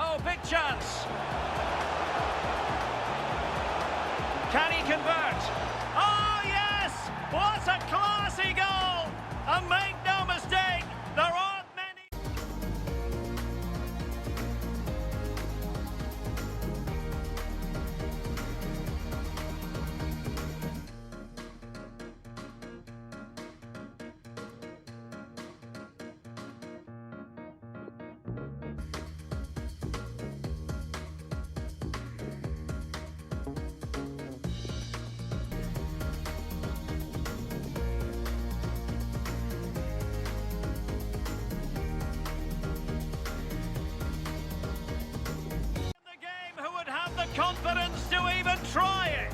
Oh, big chance. Can he convert? Oh, yes! What a classy goal! And make no mistake, there aren't many... the game who would have the confidence to even try it.